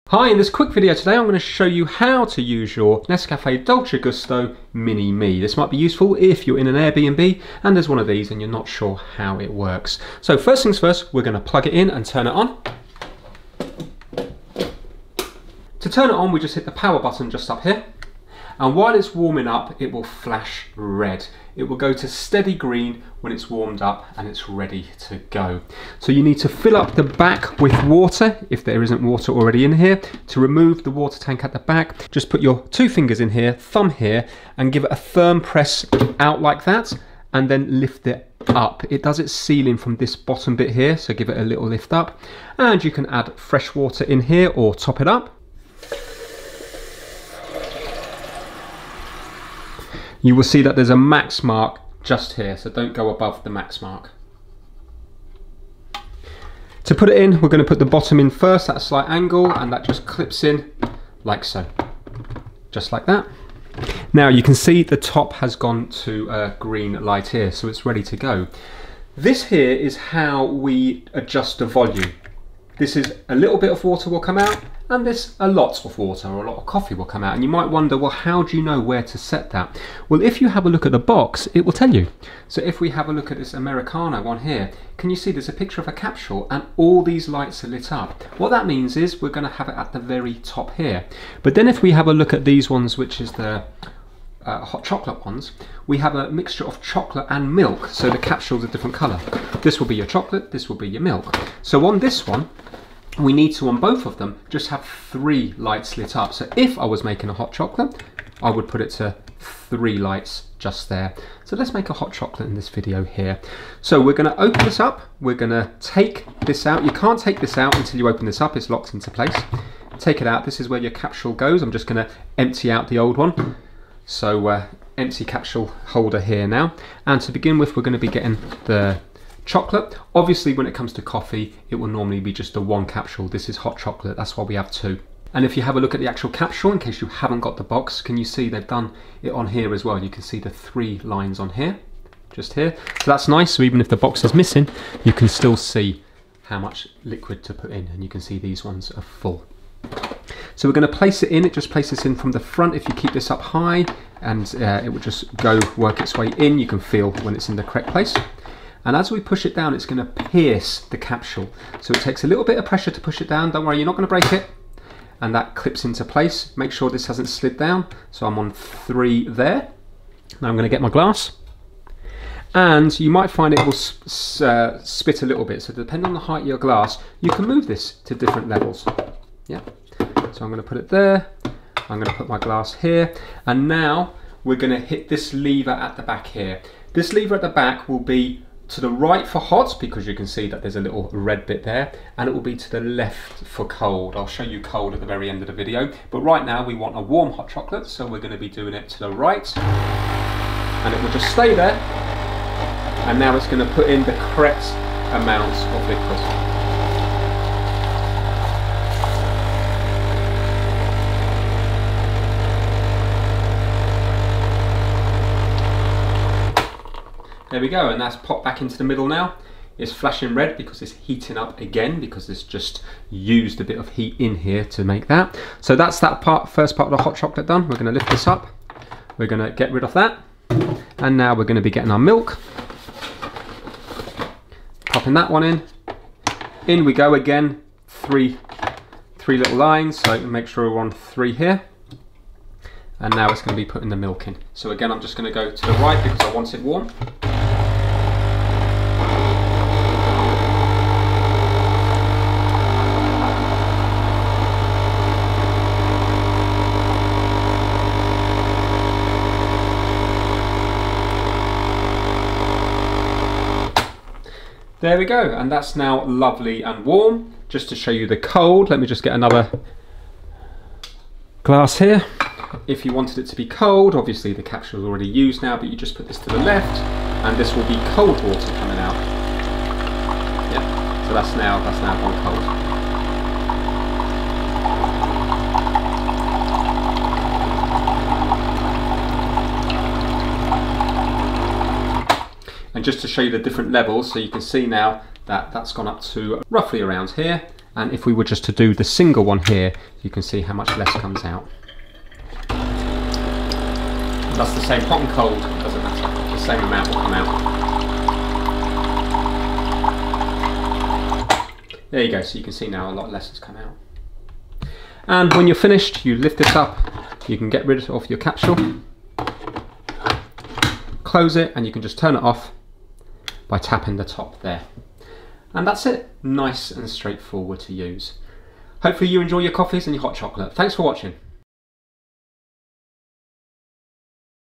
Hi, in this quick video today I'm going to show you how to use your Nescafe Dolce Gusto Mini Me. This might be useful if you're in an Airbnb and there's one of these and you're not sure how it works. So first things first, we're going to plug it in and turn it on. To turn it on, we just hit the power button just up here. And while it's warming up, it will flash red. It will go to steady green when it's warmed up and it's ready to go. So you need to fill up the back with water, if there isn't water already in here. To remove the water tank at the back, just put your two fingers in here, thumb here, and give it a firm press out like that, and then lift it up. It does its sealing from this bottom bit here, so give it a little lift up. And you can add fresh water in here or top it up. You will see that there's a max mark just here, so don't go above the max mark. To put it in, we're going to put the bottom in first at a slight angle, and that just clips in like so, just like that. Now you can see the top has gone to a green light here, so it's ready to go. This here is how we adjust the volume. This is a little bit of water will come out, and this a lot of water or a lot of coffee will come out. And you might wonder, well, how do you know where to set that? Well, if you have a look at the box, it will tell you. So if we have a look at this Americano one here, can you see there's a picture of a capsule and all these lights are lit up? What that means is we're going to have it at the very top here. But then if we have a look at these ones, which is the hot chocolate ones, we have a mixture of chocolate and milk, so the capsule's a different colour. This will be your chocolate, this will be your milk. So on this one, we need to, on both of them, just have 3 lights lit up. So if I was making a hot chocolate, I would put it to 3 lights just there. So let's make a hot chocolate in this video here. So we're going to open this up, we're going to take this out. You can't take this out until you open this up, it's locked into place. Take it out, this is where your capsule goes. I'm just going to empty out the old one. So empty capsule holder here now. And to begin with, we're going to be getting the chocolate. Obviously when it comes to coffee, it will normally be just the one capsule. This is hot chocolate, that's why we have 2. And if you have a look at the actual capsule, in case you haven't got the box, can you see they've done it on here as well? You can see the 3 lines on here, just here. So that's nice, so even if the box is missing, you can still see how much liquid to put in, and you can see these ones are full. So we're going to place it in. It just places in from the front. If you keep this up high, and it will just work its way in. You can feel when it's in the correct place. And as we push it down, it's going to pierce the capsule. So it takes a little bit of pressure to push it down. Don't worry, you're not going to break it. And that clips into place. Make sure this hasn't slid down. So I'm on 3 there. Now I'm going to get my glass. And you might find it will spit a little bit. So depending on the height of your glass, you can move this to different levels. Yeah. So I'm going to put it there. I'm going to put my glass here. And now we're going to hit this lever at the back here. This lever at the back will be to the right for hot, because you can see that there's a little red bit there, and it will be to the left for cold. I'll show you cold at the very end of the video, but right now we want a warm hot chocolate, so we're going to be doing it to the right, and it will just stay there. And now it's going to put in the correct amount of liquid. There we go, and that's popped back into the middle now. It's flashing red because it's heating up again, because it's just used a bit of heat in here to make that. So that's that part, first part of the hot chocolate done. We're going to lift this up. We're going to get rid of that. And now we're going to be getting our milk. Popping that one in. In we go again. Three little lines, so make sure we're on 3 here. And now it's going to be putting the milk in. So again, I'm just going to go to the right because I want it warm. There we go, and that's now lovely and warm. Just to show you the cold, let me just get another glass here. If you wanted it to be cold, obviously the capsule is already used now, but you just put this to the left, and this will be cold water coming out. Yeah, so that's now gone cold. And just to show you the different levels, so you can see now that that's gone up to roughly around here, And if we were just to do the single one here, you can see how much less comes out. That's the same hot and cold, it doesn't matter, the same amount will come out. There you go, so you can see now a lot less has come out. And when you're finished, you lift this up, you can get rid of your capsule, close it, and you can just turn it off by tapping the top there. And that's it, nice and straightforward to use. Hopefully you enjoy your coffees and your hot chocolate. Thanks for watching.